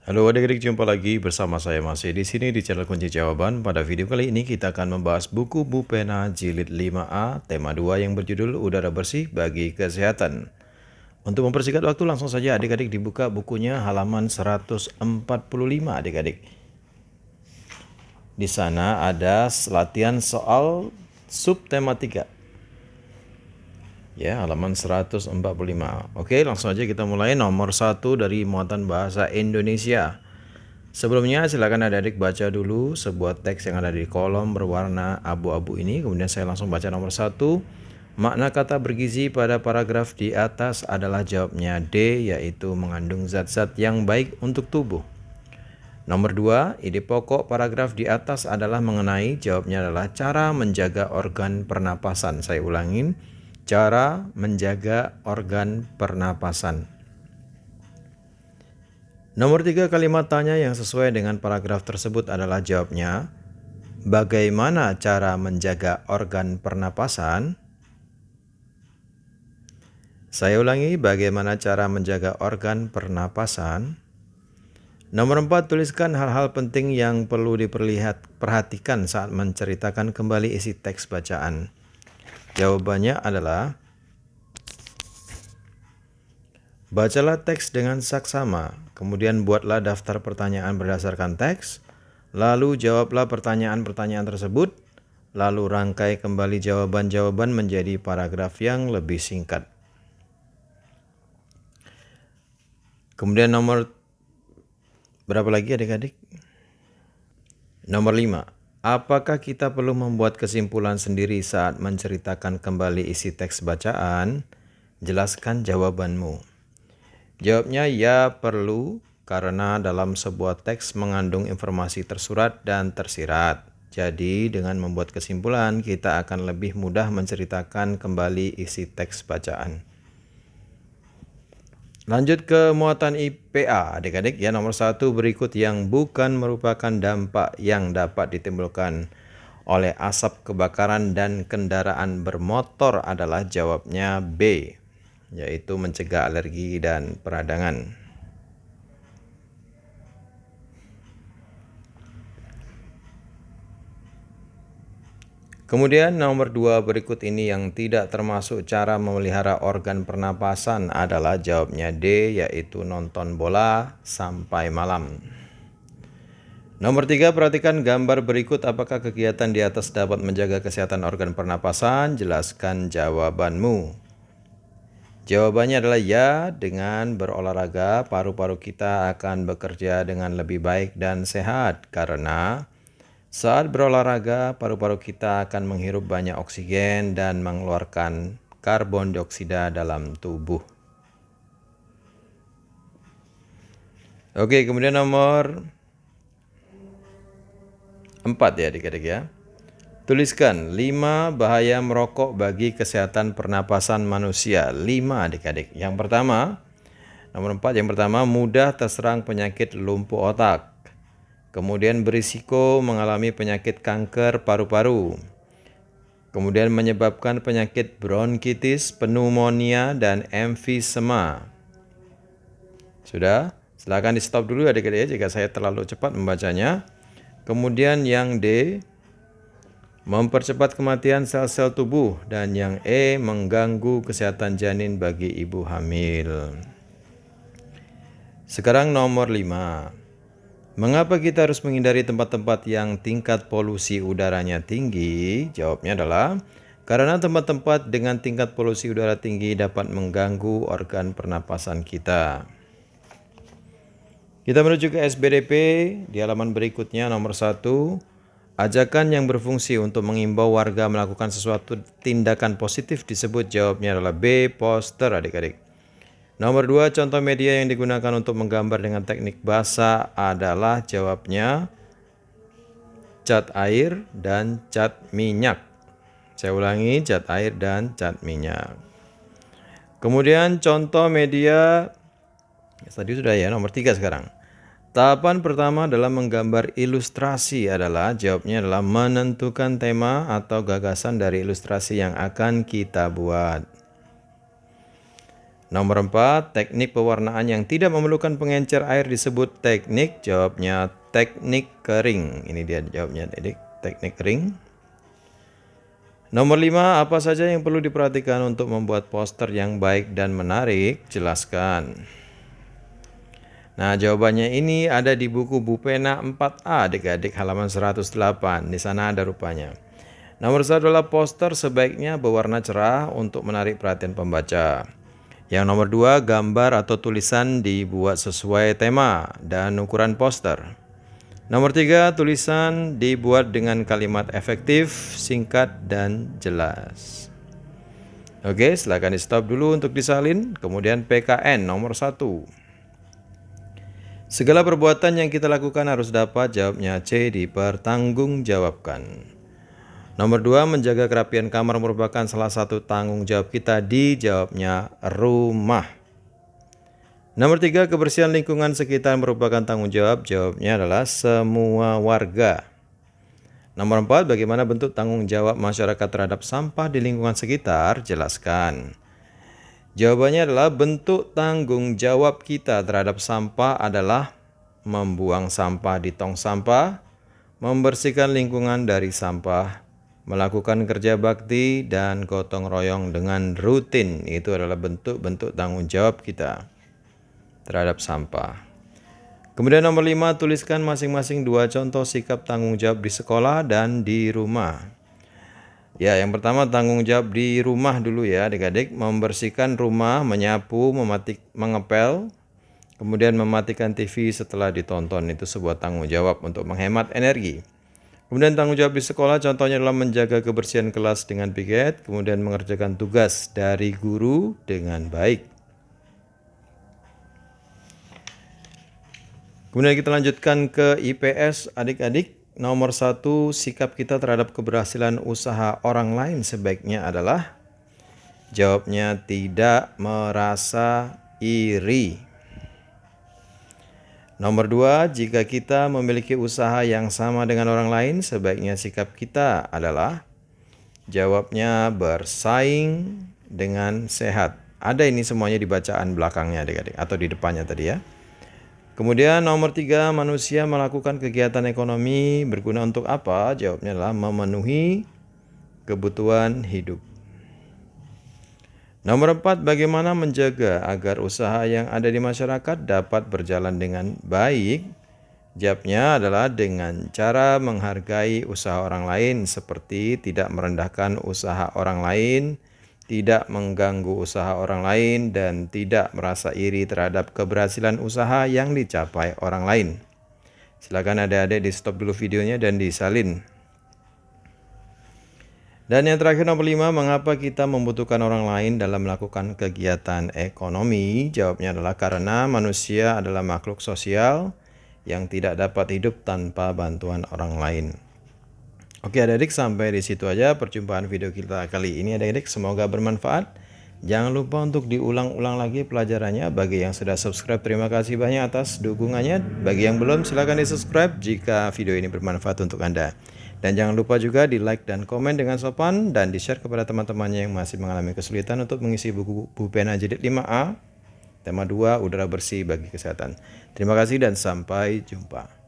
Halo adik-adik, jumpa lagi bersama saya masih di sini di channel Kunci Jawaban. Pada video kali ini kita akan membahas buku Bu Pena Jilid 5A, tema 2 yang berjudul Udara Bersih Bagi Kesehatan. Untuk mempersingkat waktu, langsung saja adik-adik dibuka bukunya halaman 145 adik-adik. Di sana ada latihan soal subtema 3. Ya, halaman 145. Oke, langsung aja kita mulai. Nomor 1 dari muatan bahasa Indonesia. Sebelumnya silakan adik-adik baca dulu sebuah teks yang ada di kolom berwarna abu-abu ini. Kemudian saya langsung baca nomor 1. Makna kata bergizi pada paragraf di atas adalah jawabnya D, yaitu mengandung zat-zat yang baik untuk tubuh. Nomor 2, ide pokok paragraf di atas adalah mengenai, jawabnya adalah cara menjaga organ pernapasan. Saya ulangin, cara menjaga organ pernapasan. Nomor 3, kalimat tanya yang sesuai dengan paragraf tersebut adalah jawabnya, bagaimana cara menjaga organ pernapasan? Saya ulangi, bagaimana cara menjaga organ pernapasan? Nomor 4, tuliskan hal-hal penting yang perlu diperhatikan saat menceritakan kembali isi teks bacaan. Jawabannya adalah, bacalah teks dengan saksama, kemudian buatlah daftar pertanyaan berdasarkan teks, lalu jawablah pertanyaan-pertanyaan tersebut, lalu rangkai kembali jawaban-jawaban menjadi paragraf yang lebih singkat. Kemudian nomor berapa lagi adik-adik? Nomor 5. Apakah kita perlu membuat kesimpulan sendiri saat menceritakan kembali isi teks bacaan? Jelaskan jawabanmu. Jawabnya ya, perlu, karena dalam sebuah teks mengandung informasi tersurat dan tersirat. Jadi dengan membuat kesimpulan kita akan lebih mudah menceritakan kembali isi teks bacaan. Lanjut ke muatan IPA adik-adik ya. Nomor 1 berikut yang bukan merupakan dampak yang dapat ditimbulkan oleh asap kebakaran dan kendaraan bermotor adalah jawabnya B, yaitu mencegah alergi dan peradangan. Kemudian nomor 2 berikut ini yang tidak termasuk cara memelihara organ pernapasan adalah jawabnya D, yaitu nonton bola sampai malam. Nomor 3, perhatikan gambar berikut, apakah kegiatan di atas dapat menjaga kesehatan organ pernapasan? Jelaskan jawabanmu. Jawabannya adalah ya, dengan berolahraga paru-paru kita akan bekerja dengan lebih baik dan sehat karena saat berolahraga, paru-paru kita akan menghirup banyak oksigen dan mengeluarkan karbon dioksida dalam tubuh. Oke, kemudian nomor 4 ya adik-adik ya. Tuliskan 5 bahaya merokok bagi kesehatan pernapasan manusia. 5 adik-adik. Yang pertama, nomor 4 yang pertama, mudah terserang penyakit lumpuh otak. Kemudian berisiko mengalami penyakit kanker paru-paru. Kemudian menyebabkan penyakit bronkitis, pneumonia, dan emfisema. Sudah? Silakan di stop dulu adik-adik ya jika saya terlalu cepat membacanya. Kemudian yang D, mempercepat kematian sel-sel tubuh. Dan yang E, mengganggu kesehatan janin bagi ibu hamil. Sekarang nomor 5. Mengapa kita harus menghindari tempat-tempat yang tingkat polusi udaranya tinggi? Jawabnya adalah karena tempat-tempat dengan tingkat polusi udara tinggi dapat mengganggu organ pernapasan kita. Kita menuju ke SBDP di halaman berikutnya nomor 1. Ajakan yang berfungsi untuk mengimbau warga melakukan sesuatu tindakan positif disebut, jawabnya adalah B, poster adik-adik. Nomor 2, contoh media yang digunakan untuk menggambar dengan teknik basah adalah jawabnya cat air dan cat minyak. Saya ulangi, cat air dan cat minyak. Kemudian contoh media, tadi sudah ya, nomor 3 sekarang. Tahapan pertama dalam menggambar ilustrasi adalah, jawabnya adalah menentukan tema atau gagasan dari ilustrasi yang akan kita buat. Nomor 4, teknik pewarnaan yang tidak memerlukan pengencer air disebut teknik. Jawabnya teknik kering. Ini dia jawabnya, teknik kering. Nomor 5, apa saja yang perlu diperhatikan untuk membuat poster yang baik dan menarik? Jelaskan. Nah, jawabannya ini ada di buku Bupena 4A, adik-adik, halaman 108. Di sana ada rupanya. Nomor 1 adalah poster sebaiknya berwarna cerah untuk menarik perhatian pembaca. Yang nomor 2, gambar atau tulisan dibuat sesuai tema dan ukuran poster. Nomor 3, tulisan dibuat dengan kalimat efektif, singkat, dan jelas. Oke, silakan di stop dulu untuk disalin. Kemudian PKN nomor 1. Segala perbuatan yang kita lakukan harus dapat, jawabnya C, dipertanggungjawabkan. Nomor 2, menjaga kerapian kamar merupakan salah satu tanggung jawab kita, dijawabnya rumah. Nomor 3, kebersihan lingkungan sekitar merupakan tanggung jawab, jawabnya adalah semua warga. Nomor 4, bagaimana bentuk tanggung jawab masyarakat terhadap sampah di lingkungan sekitar? Jelaskan. Jawabannya adalah bentuk tanggung jawab kita terhadap sampah adalah membuang sampah di tong sampah, membersihkan lingkungan dari sampah, melakukan kerja bakti, dan gotong royong dengan rutin. Itu adalah bentuk-bentuk tanggung jawab kita terhadap sampah. Kemudian nomor 5, tuliskan masing-masing 2 contoh sikap tanggung jawab di sekolah dan di rumah. Ya, yang pertama tanggung jawab di rumah dulu ya adik-adik. Membersihkan rumah, menyapu, mengepel, kemudian mematikan TV setelah ditonton. Itu sebuah tanggung jawab untuk menghemat energi. Kemudian tanggung jawab di sekolah contohnya adalah menjaga kebersihan kelas dengan piket, kemudian mengerjakan tugas dari guru dengan baik. Kemudian kita lanjutkan ke IPS adik-adik. Nomor 1, sikap kita terhadap keberhasilan usaha orang lain sebaiknya adalah, jawabnya tidak merasa iri. Nomor 2, jika kita memiliki usaha yang sama dengan orang lain, sebaiknya sikap kita adalah, jawabnya bersaing dengan sehat. Ada ini semuanya di bacaan belakangnya adik-adik, atau di depannya tadi ya. Kemudian nomor 3, manusia melakukan kegiatan ekonomi berguna untuk apa? Jawabnya adalah memenuhi kebutuhan hidup. Nomor 4, bagaimana menjaga agar usaha yang ada di masyarakat dapat berjalan dengan baik? Jawabnya adalah dengan cara menghargai usaha orang lain, seperti tidak merendahkan usaha orang lain, tidak mengganggu usaha orang lain, dan tidak merasa iri terhadap keberhasilan usaha yang dicapai orang lain. Silakan adik-adik di stop dulu videonya dan disalin. Dan yang terakhir nomor 5, mengapa kita membutuhkan orang lain dalam melakukan kegiatan ekonomi? Jawabnya adalah karena manusia adalah makhluk sosial yang tidak dapat hidup tanpa bantuan orang lain. Oke adik-adik, sampai di situ aja perjumpaan video kita kali ini adik-adik. Semoga bermanfaat. Jangan lupa untuk diulang-ulang lagi pelajarannya. Bagi yang sudah subscribe, terima kasih banyak atas dukungannya. Bagi yang belum, silahkan di subscribe jika video ini bermanfaat untuk Anda. Dan jangan lupa juga di like dan komen dengan sopan, dan di share kepada teman-temannya yang masih mengalami kesulitan untuk mengisi buku Bupena Jilid 5A. Tema 2, udara bersih bagi kesehatan. Terima kasih dan sampai jumpa.